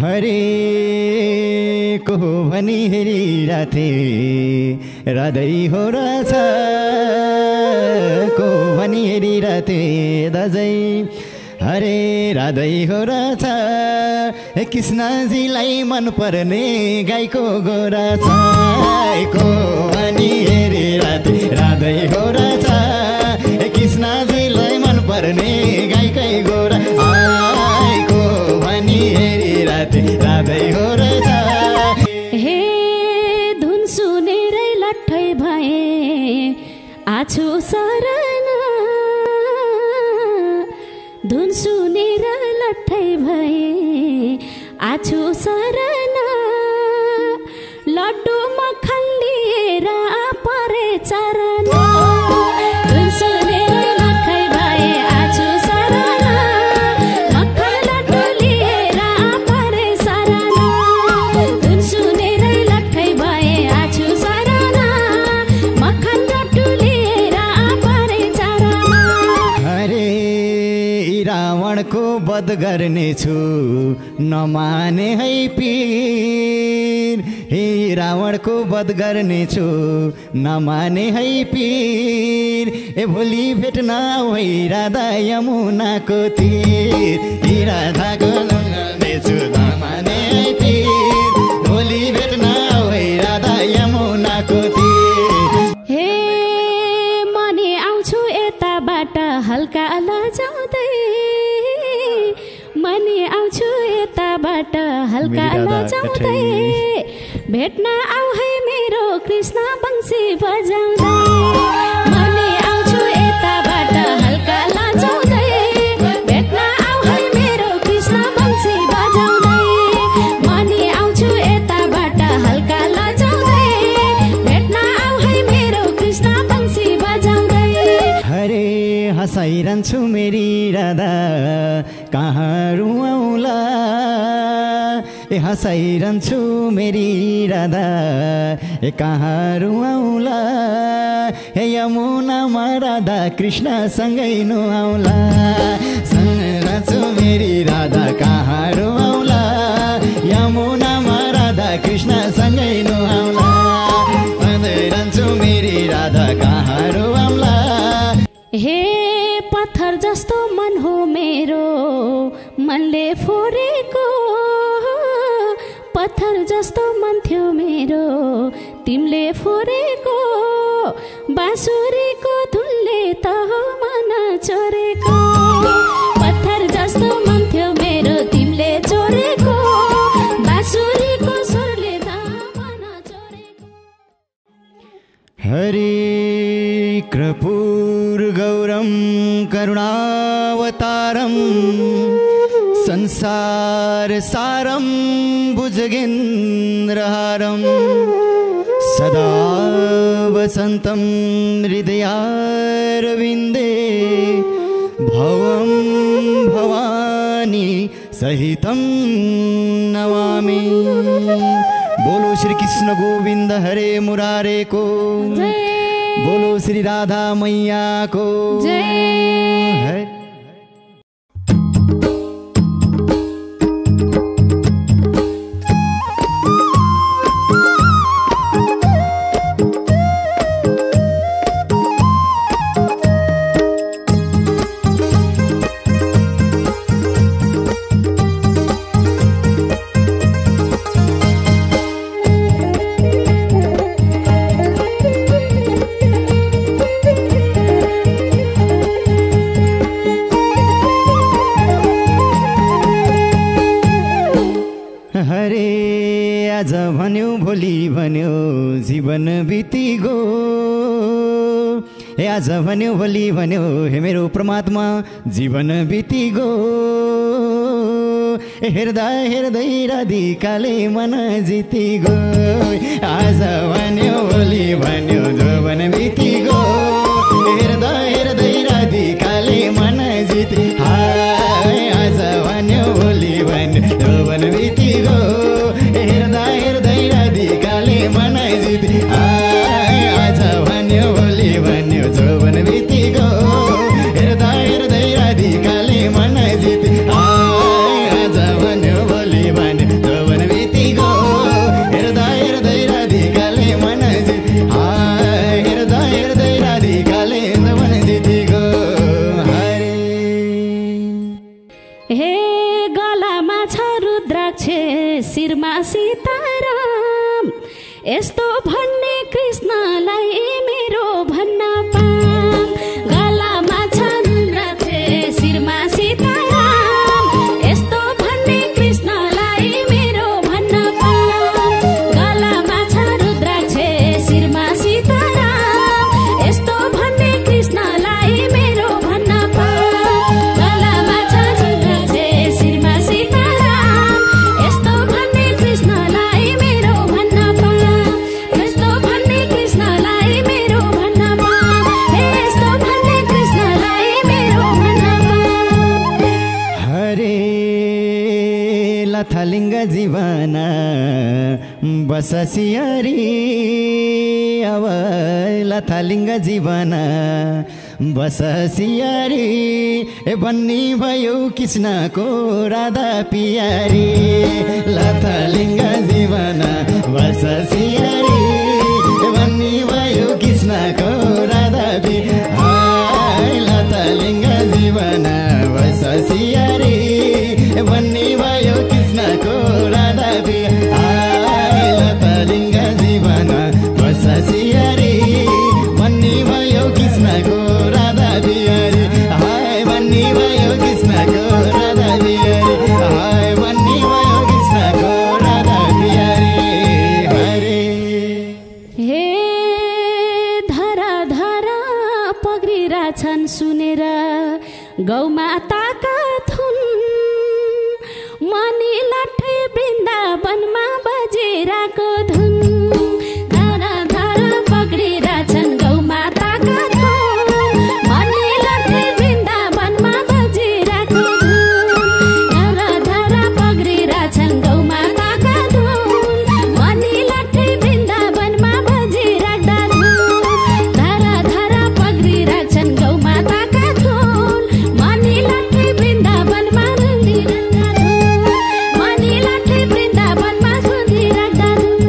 हरेको भनी हेरिराथे हृदय हो रहेछ को भनी हेरिराथे दाजै हरे हृदय हो रहेछ कृष्णजीलाई मन पर्ने गाईको गोरा छ को भनी हेरिराथे हृदय हो रहेछ कृष्णजीलाई मन पर्ने गाईकै गोरा को भनी हेरिराथे हृदय हो रहेछ हे धुन सुनेरै लट्ठै भए आछु शरण धुन सुनेर लट्ठै भए आछु शरण लड्डु मक्खन लिएर परे चरण धुन सुनेर लट्ठै भए आछु शरण मक्खन लड्डु लिएर परे शरण धुन सुनेर लट्ठै भए आछु शरण मक्खन लड्डु लिएर परे चरण हरे रावणको वध गर्नेछु नमाने है पीर हे रावणको वध गर्नेछु नमाने है पीर ए भोलि भेट्न है राधा यमुनाको तीर हे राधाको गर्नेछु नमाने है पीर भोलि भेट्न है राधा यमुनाको तीर हे मने आउँछु यताबाट हल्का लजाउँदै मने आउँछु यताबाट हल्का लजाउँदै भेट्न आऊ है मेरो कृष्ण बंशी बजाउँदै मने आउँछु यताबाट हल्का लजाउँदै भेट्न आऊ है मेरो कृष्ण बंशी बजाउँदै मने आउँछु यताबाट हल्का लजाउँदै भेट्न आऊ है मेरो कृष्ण बंशी बजाउँदै हरे हँसाइरहन्छु मेरी राधा कहाँ रुवाउला ए हँसाइरहन्छु मेरी राधा ए कहाँ रुवाउला हे यमुनामा राधा कृष्ण सँगै नुहाउला सँगै मेरी राधा कहाँ रुवाउला यमुनामा राधा कृष्ण सँगै नुहाउला सँगै मेरी राधा कहाँ रुवाउला हे पत्थर जस्तो मन हो मेरो मनले फोरेको पत्थर जस्तो मन थियो मेरो तिमीले फोरेको बाँसुरीको धुनले त हो मन चोरेको पत्थर जस्तो मन थियो मेरो तिमीले चोरेको बाँसुरीको स्वरले त मन चोरेको हरे कर्पूर गौरम करुणावतारम संसार सारम भुजगेन्द्रहारम सदा वसन्तं हृदयारविन्दे भवं भवानी सहितं नमामि। बोलो श्री कृष्ण गोविंद हरे मुरारे को, बोलो श्री राधा मैया को जय। आज भन्यो भोलि भन्यो जीवन बिति गो, हे आज भन्यो भोलि भन्यो हे मेरो परमात्मा जीवन बिति गो। हेर्दा हेर्दै राधिकाले मन जिति गो, आज भन्यो भोलि भन्यो जीवन बिति गो। हेर्दा हेर्दै राधिकाले मन जिति, आज भन्यो भोलि भन्यो जीवन बिति गो। हेर्दा हेर्दै राधिकाले मन जिति, आज भन्यो भोलि भन्यो जौवन बिति गो। हेर्दा हेर्दै राधिकाले मन जिति, आज भन्यो भोलि भन्यो रुद्राक्ष शिरमा सीताराम यस्तो भन्ने कृष्णलाई मेरो भन्न पाम गलामा छ रुद्राक्ष शिरमा सीताराम यस्तो भन्ने कृष्णलाई मेरो भन्न पाम गलामा छ रुद्राक्ष शिरमा सीताराम यस्तो भन्ने कृष्णलाई मेरो भन्न पाम गलामा छ रुद्राक्ष शिरमा सीताराम यस्तो भन्ने कृष्णलाई मेरो भन्न पाम यस्तो भन्ने कृष्णलाई मेरो भन्न पाम यस्तो भन्ने कृष्णलाई मेरो भन्न पाम हरे लथलिङ्ग जीवन बससियरी अब लथलिङ्ग जीवन बससियरी बन्नी भयो कृष्णको राधा पियारी लथलिङ्ग जीवन बससियरी बन्नी भयो कृष्णको राधा पियारी लथलिङ्ग जीवन बससियरी बन्नी भयो कृष्णको राधा पियारी लथलिङ्ग जीवन बससियरी बन्नी भयो कृष्णको राधा पियारी हाय बन्नी भयो कृष्णको राधा पियारी हाय बन्नी भयो कृष्णको राधा पियारी हरे हे धरा धरा पग्रिरहेछन् सुनेर गौमाताका धुन मनी लाठे वृन्दावनमा बजिरहेको धुन धरा धरा पग्रिरहेछन् गौमाताका धुन मनी लाठे वृन्दावनमा बजिरहेको धुन धरा धरा पग्रिरहेछन् गौमाताका धुन मनी लाठे वृन्दावनमा बजिरहेका धुन धरा धरा पग्रिरहेछन् गौमाताका धुन मनी लाठे वृन्दावनमा रुँदिरहेका धुन मनी लाठे वृन्दावनमा सुन्दिरहेका धुन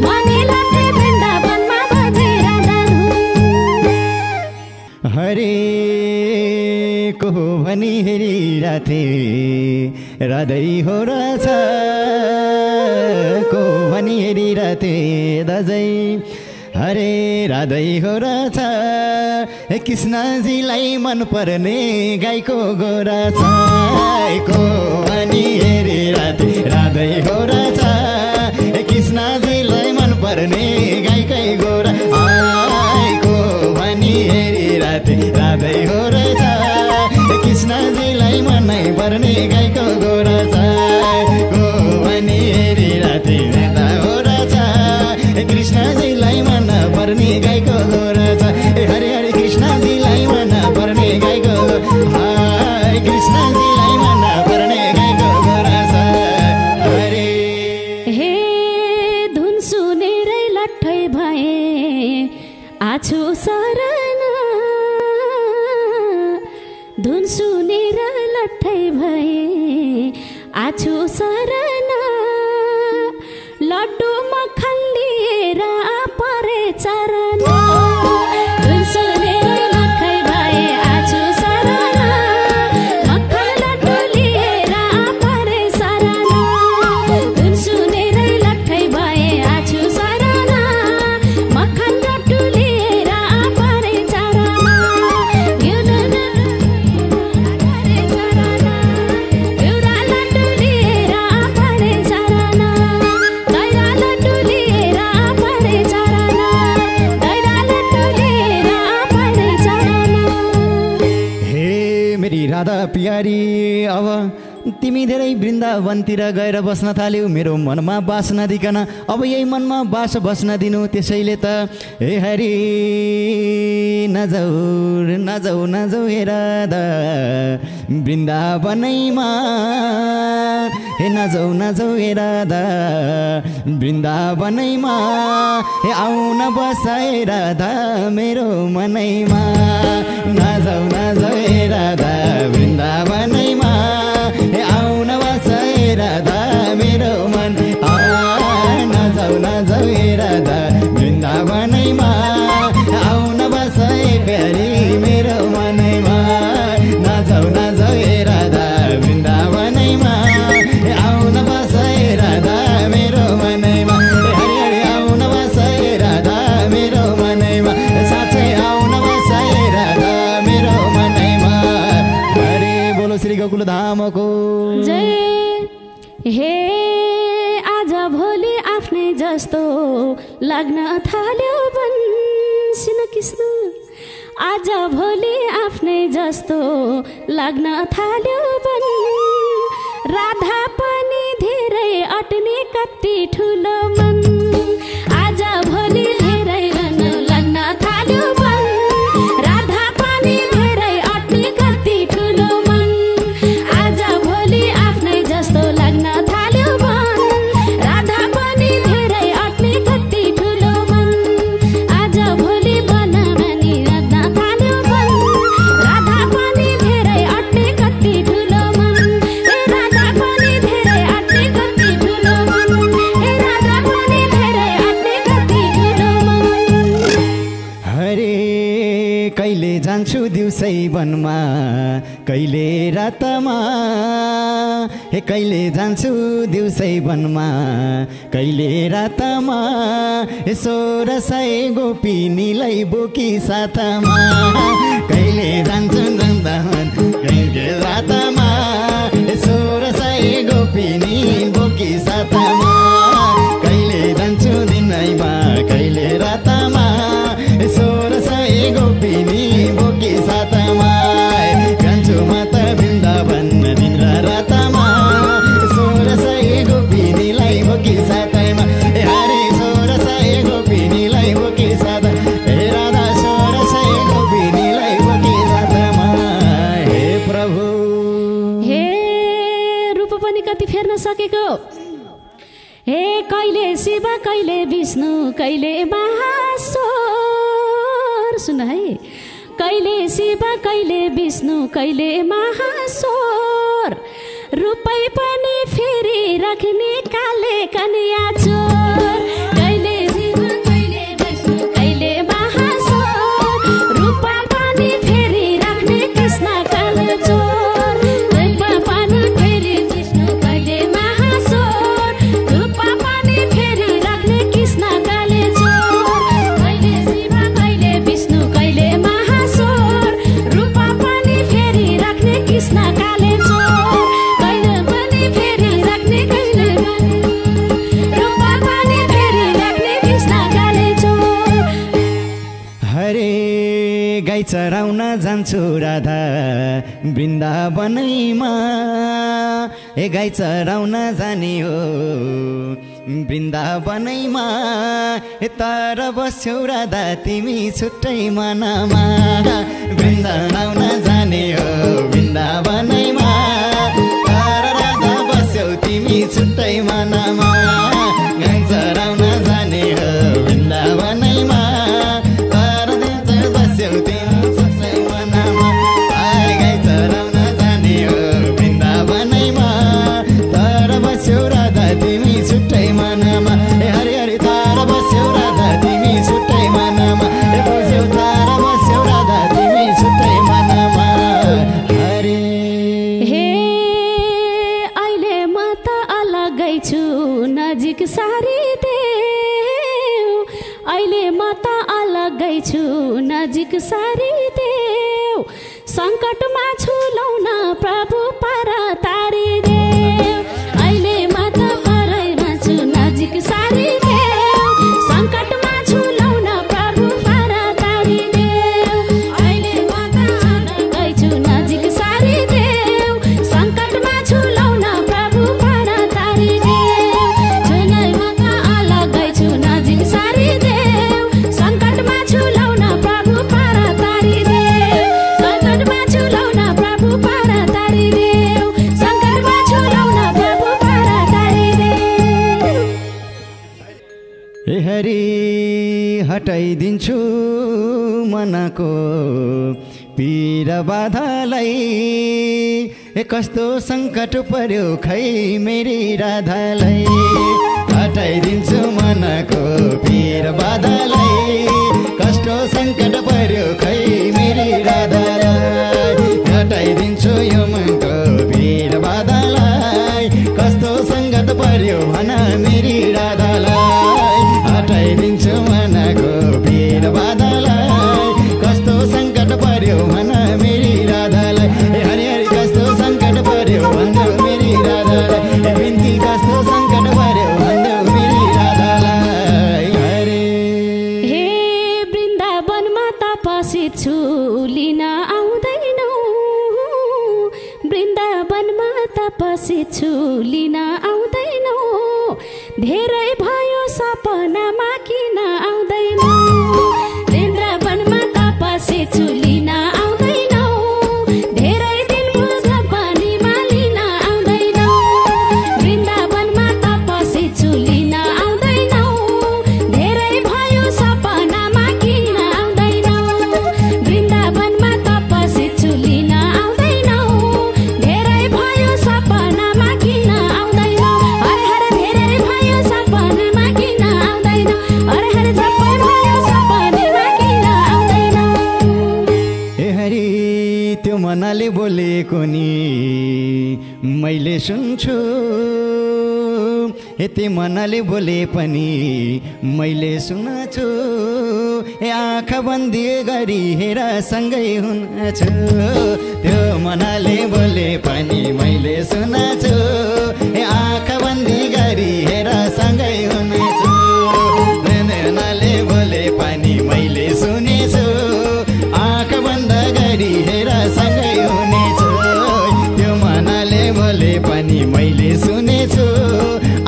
मनी लाठे वृन्दावनमा बजिरहेका धुन हरे को भनी हेरिरहेथे हृदय हो रहेछ को भनी हेरिरहेथे दजै हरे हृदय हो रहेछ कृष्णजीलाई मन पर्ने गाईको गोरा छ को भनी हेरिरहेथे हृदय हो रहेछ कृष्णजीलाई मन पर्ने गाईकै गोरा को भनी हेरिरहेथे हृदय हो रहेछ कृष्णजीलाई मनै पर्ने गाईको गोरा छ को भनी हेरिरहेथे हृदय हो रहेछ कृष्णजीलाई मन पर्ने गाईको गोरा छ हरे हरे कृष्णजीलाई मन पर्ने गाईको हाय कृष्णजीलाई मन पर्ने गाईको गोरा छ हरे हे धुन सुनेरै लट्ठै भए आछु शरण धुन सुनेर लट्ठै भए आछु शरण लड्डु मक्खन लिएर परे चरण धुन सुनेर लट्ठै भए आछु शरण मक्खन लड्डु लिएर परे शरण धुन सुनेर लट्ठै भए आछु शरण मक्खन लड्डु लिएर परे चरण परे चरण एउटा लड्डु लिएर परे चरण गैरा लड्डु लिएर परे चरण गैरा लड्डु लिएर परे चरण हे मेरी राधा प्यारी अब तिमी धेरै वृन्दावनतिर गएर बस्न थाल्यौ मेरो मनमा बास नदिकन अब यही मनमा बास बस्न दिनु त्यसैले त हे हरि नजाऊ नजाऊ नजाऊ हे राधा वृन्दावनैमा हे नजाऊ नजाऊ हे राधा वृन्दावनैमा हे आउन बस हे राधा मेरो मनैमा नजाऊ नजाऊ हे राधा वृन्दावनैमा हे आउन बस हे राधा मेरो मन नजाऊ नजाऊ हे राधा वृन्दावनैमा आउन बस हे प्यारी मेरो मनैमा नजाऊ नजाऊ हे राधा वृन्दावनैमा आउन हे आज भोलि आफ्नै जस्तो लाग्न थाल्यो बन्सिन कृष्ण आज भोलि आफ्नै जस्तो लाग्न थाल्यो बन राधा पनि धेरै अट्ने कति ठुलो मन आज भोलि धेरै लाग्न थाल्यो बन राधा पनि धेरै अट्ने कति ठुलो मन आज भोलि आफ्नै जस्तो लाग्न थाल्यो बन राधा पनि धेरै अट्ने कति ठुलो मन आज भोलि बनानी लाग्न थाल्यो बन राधा पनि धेरै अट्ने कति ठुलो मन ए राधा पनि धेरै अट्ने कति ठुलो मन ए राधा पनि धेरै अट्ने कति ठुलो मन हरे कहिले जान्छु दिउँसै वनमा कहिले रातमा हे कहिले जान्छु दिउँसै वनमा कहिले रातमा यसो रसाई गोपिनीलाई बोकी साथमा कहिले जान्छु वृन्दावन कहिले रातमा यसो रसाई गोपिनी बोकी साथमा कहिले जान्छु दिनैमा कहिले रातमा यसो रसाई गोपिनी बोकी साथमा जान्छु म त वृन्दावन दिन र रातमा यसो रसाई गोपिनीलाई बोकी साथमा ए हरे सो रसाई गोपिनीलाई बोकी साथ हे राधा सो रसाई गोपिनीलाई बोकी साथमा हे प्रभु हे रूप पनि कति फेर्न सकेको हे कहिले शिव कहिले विष्णु कहिले महाश्वर सुन है कहिले शिव कहिले विष्णु कहिले महाश्वर रूपै पनि फेरि राख्ने काले कन्या चोर कहिले शिव कहिले विष्णु कहिले महाश्वर रूप पनि फेरि राख्ने कृष्ण काले चोर रूप पनि फेरि विष्णु कहिले महाश्वर रूप पनि फेरि राख्ने कृष्ण काले चोर कहिले शिव कहिले विष्णु कहिले महाश्वर रूप पनि फेरि राख्ने कृष्ण काले चोर कहिले पनि फेरि राख्ने कहिले पनि रूप पनि फेरि राख्ने कृष्ण काले चोर हरे गाई चराउन जान्छु राधा वृन्दावनैमा ए गाई चराउन जाने हो वृन्दावनैमा ए तर बस्यौ राधा तिमी छुट्टै मनमा वृन्दावन जाने हो वृन्दावनैमा तर राधा बस्यौ तिमी छुट्टै मनमा गाई चराउन जाने हो वृन्दावनैमा तर बस्यौ तिमी छुट्टै मनमा गाई चराउन जाने हो वृन्दावनैमा तर बस्यौ राधा तिमी छुट्टै मनमा ए हरि हरि तर बस्यौ राधा तिमी छुट्टै मनमा ए बुझ्यौ तर बस्यौ राधा तिमी छुट्टै मनमा हरि हे अहिले म त अलगै छु नजिक सारी देऊ अहिले म त अलगै छु नजिक सारी देऊ सङ्कटमा छु लौन प्रभु पर तारी देऊ अहिले म त परैमा छु नजिक सारी देऊ सङ्कटमा छु लौन प्रभु पर तारी देऊ अहिले म त अलगै छु नजिक सारी देऊ सङ्कटमा छु लौन प्रभु पर तारी देऊ झुनै म त अलगै छु नजिक सारी देऊ सङ्कटमा छु लौन प्रभु पर तारी देऊ सङ्कटमा छु लौन प्रभु पर तारी देऊ सङ्कटमा छु लौन प्रभु पर तारी देऊ ए हरि हटाइदिन्छु मनको पीर बाधालाई ए कस्तो सङ्कट पर्यो खै मेरी राधालाई हटाइदिन्छु मनको पीर बाधालाई कस्तो सङ्कट पर्यो खै मेरी राधालाई हटाइदिन्छु यो मनको पीर बाधालाई कस्तो सङ्कट पर्यो भन मेरी राधालाई हटाइदिन्छु मनको पीर बाधालाई कस्तो सङ्कट पर्यो भन मेरी राधालाई ए हरि हरि कस्तो सङ्कट पर्यो भन मेरी राधालाई ए बिन्ती कस्तो छु लिन आउँदैनौ धेरै भयो सपनामा किन आउँदैनौ वृन्दावनमा तपसी छु लिन आउँदैनौ धेरै दिनको सपनीमा लिन आउँदैनौ वृन्दावनमा तपसी छु लिन आउँदैनौ धेरै भयो सपनामा किन आउँदैनौ वृन्दावनमा तपसी छु लिन आउँदैनौ धेरै भयो सपनामा किन आउँदैनौ हरे हरे धेरै भयो सपनामा किन आउँदैनौ हरे हरे सबै भयो सपनामा किन आउँदैनौ ए हरि त्यो मनले बोलेको नि मैले सुन्छु यति मनले बोले पनि मैले सुन्छु ए आँखा बन्दी गरी हेर सँगै हुन्छु त्यो मनले बोले पनि मैले सुन्छु ए आँखा बन्दी गरी हेर सँगै हुन्छु मनले बोले पनि मैले सुनेछु आँखा बन्द गरी हेर सँगै हुनेछु त्यो मनले बोले पनि मैले सुनेछु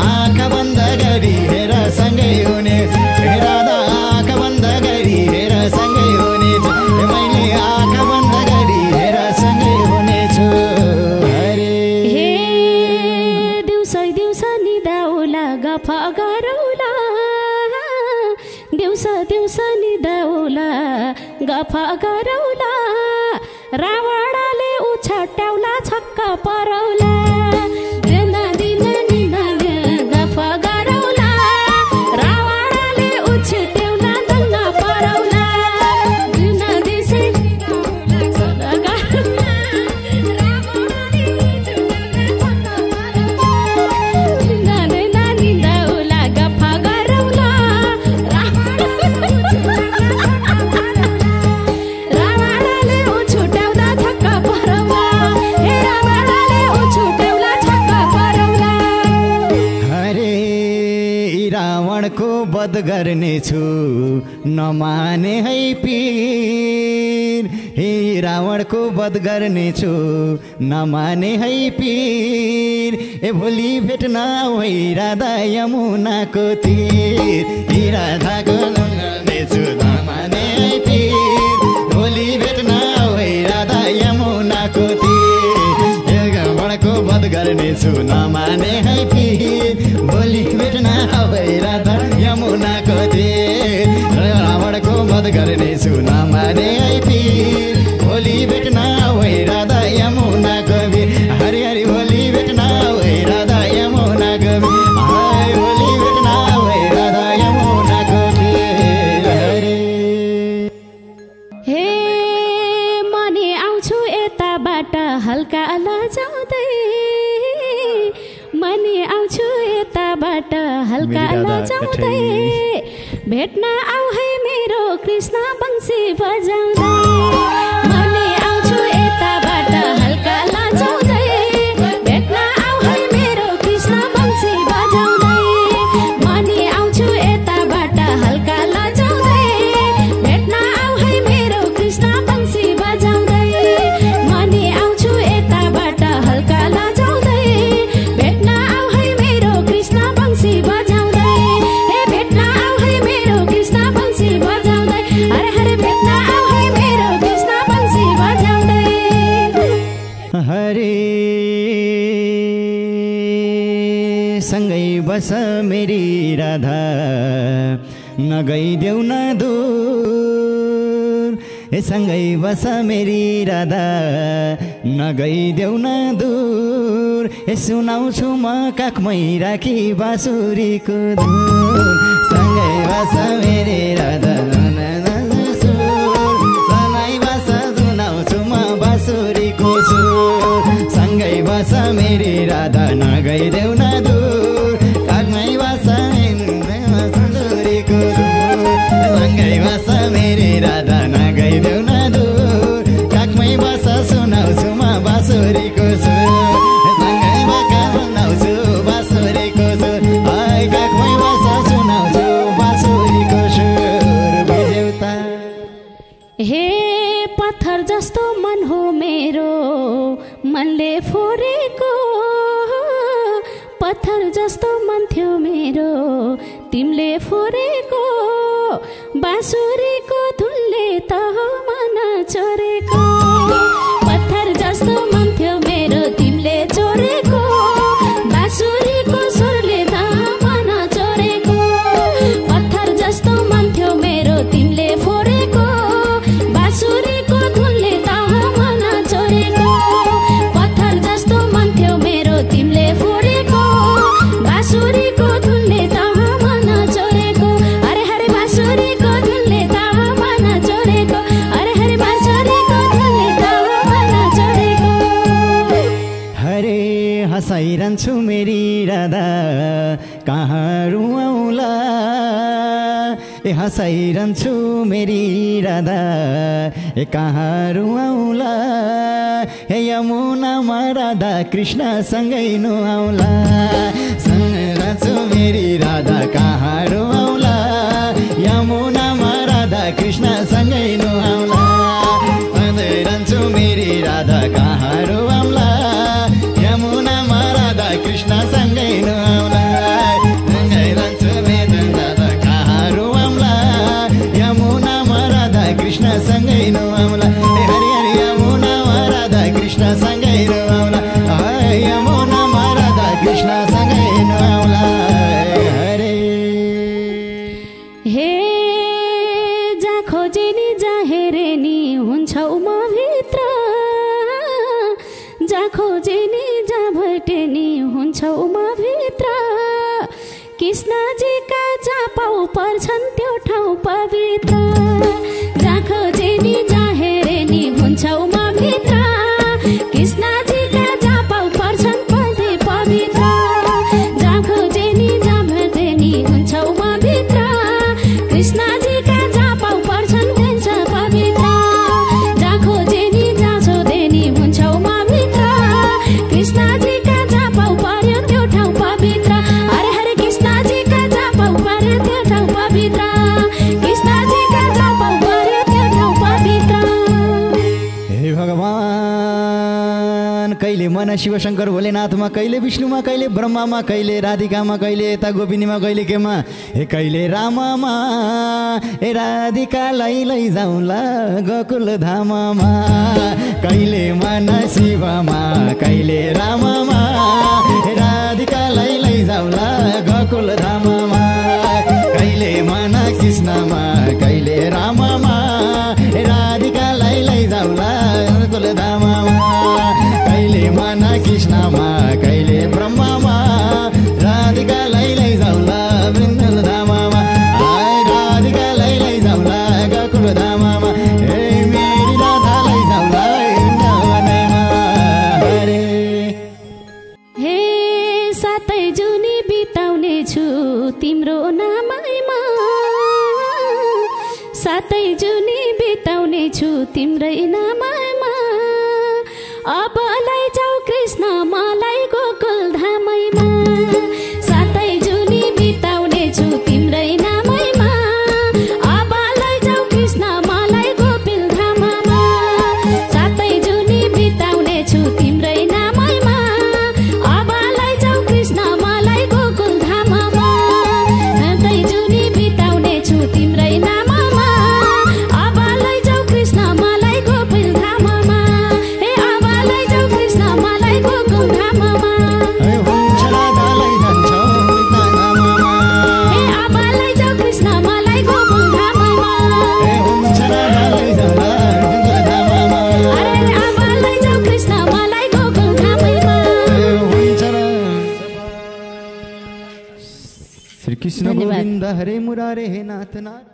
आँखा बन्द गरी हेर सँगै हुनेछु राधा आँखा बन्द गरी हेर सँगै हुनेछु मैले आँखा बन्द गरी हेर सँगै हुनेछु हरे हे दिउँसै दिउँसो निदाउला गफ गरौला दिउँसो दिउँसो निदाउला गफ गरौला रावणले उछट्याउला छक्क परौला दिना दिना निदा गफ गरौला रावणले उछट्याउला दङ्ग परौला दिना दिसै गरौला रावणले उछट्याउला दिना दिना निदाउला गफ गरौला रावणले उछट्याउला छक्क परौला हे रावणले उछट्याउला छक्क परौला हरे यी रावणको वध गर्नेछु नमाने है पीर हे रावणको वध गर्नेछु नमाने है पीर ए भोलि भेट्न वै राधा यमुनाको तीर यी राधाको गर्नेछु नमाने है पीर भोलि भेट्न वै राधा यमुनाको तीर ए रावणको वध गर्नेछु नमाने है पीर भोलि भेट्न वै राधा यमुनाको तीर रावणको वध गर्नेछु नमाने है पीर भोलि भेट्न वै राधा यमुनाको वीर हरि हरि भोलि भेट्न वै राधा यमुनाको वीर हाय भोलि भेट्न वै राधा यमुनाको वीर हरि हे मने आउँछु यताबाट हल्का लजाउँदै मने आउँछु यताबाट हल्का मेरी राधा लजाउँदै कठै। भेट्न आऊ है मेरो कृष्ण बंसी बजाउँदै मने आउँछु यताबाट हल्का लजाउँदै भेट्न आऊ है मेरो कृष्ण बंसी बजाउँदै मने आउँछु यताबाट हल्का लजाउँदै भेट्न आऊ है मेरो कृष्ण बंसी बजाउँदै मने आउँछु यताबाट हल्का लजाउँदै भेट्न आऊ है मेरो कृष्ण बंसी बजाउँदै हे भेट्न आऊ है मेरो कृष्ण बंसी बजाउँदै हरे हरे भेट्न आऊ है मेरो कृष्ण बंसी बजाउँदै हरे सँगै बस मेरी राधा नगइदेऊ न दूर ए सँगै बस मेरी राधा नगइदेऊ न दूर ए सुनाउँछु म काखमै राखी बाँसुरीको धुन सँगै बस मेरी राधा सँगै बस सुनाउँछु म बाँसुरीको सुर सँगै बस मेरी राधा नगइदेऊ न दूर काखमै बस बाँसुरीको धुन सँगै बस मेरी राधा नगइदेऊ न दूर काखमै बस सुनाउँछु म बाँसुरीको सुर सँगै बस सुनाउँछु बाँसुरीको सुर हाय काखमै बस सुनाउँछु बाँसुरीको सुर बुझ्यौ त हे पत्थर जस्तो मन हो मेरो मनले फोरेको मन थियो मेरो तिमीले फोरेको बाँसुरीको धुनले त हो मन चोरेको पत्थर जस्तो मन थियो मेरो तिमीले चोरेको बाँसुरीको सुरले त मन चोरेको पत्थर जस्तो मन थियो मेरो तिमीले फोरेको बाँसुरीको धुनले त मन चोरेको पत्थर जस्तो मन थियो मेरो तिमीले फोरेको बाँसुरीको धुनले त मन चोरेको अरे हरे बाँसुरीको धुनले त मन चोरेको अरे हरे बाँसुरीको धुनले त मन चोरेको हरे हँसाइरहन्छु मेरी राधा कहाँ रुवाउला ए हँसाइरहन्छु मेरी राधा ए कहाँ रुवाउला हे यमुनामा राधा कृष्ण सँगै नुहाउला सँगै मेरी राधा कहाँ रुवाउला यमुनामा राधा कृष्ण सँगै नुहाउला सँगै मेरी राधा कहाँ रुवाउला यमुनामा राधा कृष्ण सँगै नुहाउला सँगै मेरी राधा कहाँ रुवाउला यमुनामा राधा कृष्ण सँगै नुहाउला हरि हरि यमुनामा राधा कृष्ण सँगै नुहाउला यमुनामा राधा कृष्ण सँगै नुहाउला हरे हे जा खोजे नि जा हेरे नि हुन्छौ म भित्र जा खोजे नि जा भटे नि हुन्छौ म भित्र कृष्णजीका जा पाउ पर्छन् त्यो ठाउँ पवित्र जा खोजे नि जा हेरे नि हुन्छौ म भित्र कृष्णजीका जा पाउ पर्छन् पदे पवित्र जा खोजे नि जा भटे नि हुन्छौ म भित्र कृष्णजीका जा पाउ पर्छन् हुन्छ पवित्र जा खोजे नि जा सोधे नि हुन्छौ म भित्र कृष्णजीका जा पाउ पर्यो त्यो ठाउँ पवित्र अरे हरे कृष्णजीका जा पाउ पर्यो त्यो ठाउँ पवित्र कृष्णजीका जा पाउ पर्यो त्यो ठाउँ पवित्र हे भगवान कहिले मन शिवशङ्कर भोलेनाथमा कहिले विष्णुमा कहिले ब्रह्मामा कहिले राधिकामा कहिले यता गोपिनीमा कहिले केमा हे कहिले राममा ए राधिकालाई लैजाउँला गोकुल धाममा कहिले मन शिवमा कहिले राममा ए राधिकालाई लैजाउँला गोकुल धाममा कहिले मन कृष्णमा कहिले राममा ए राधिकालाई लैजाउँला गोकुल धाममा कहिले मन कृष्णमा कहिले ब्रह्मामा राधिकालाई लैजाउँला वृन्दावन धाममा राधिकालाई लैजाउँला गोकुल धाममा हे मेरी राधा लैजाउँला वृन्दावनमा हरे हे सातै जुनी बिताउने छु तिम्रो नामैमा सातै जुनी बिताउने छु तिम्रै नामैमा अब लैजाऊ कृष्ण मलाई गोकुल धामैमा सातै जुनी बिताउने छु तिम्रै नामैमा अब लैजाऊ कृष्ण मलाई गोकुल धाममा सातै जुनी बिताउने छु तिम्रै नामैमा अब लैजाऊ कृष्ण मलाई गोकुल धाममा सातै जुनी बिताउने छु तिम्रै नाममा अब लैजाऊ कृष्ण मलाई गोकुल धाममा हे अब लैजाऊ कृष्ण मलाई गोकुल धाममा हे हुन्छ राधा लैजान्छौ धाममा हे अब लैजाऊ कृष्ण मलाई गोकुल धाममा हे हुन्छ राधा लैजाउँला गोकुल धाममा अरे अब लैजाऊ कृष्ण मलाई गोकुल धाममा हे हुन्छ श्री कृष्ण धन्यवाद। गोविन्द हरे मुरारे हे नाथ नाथ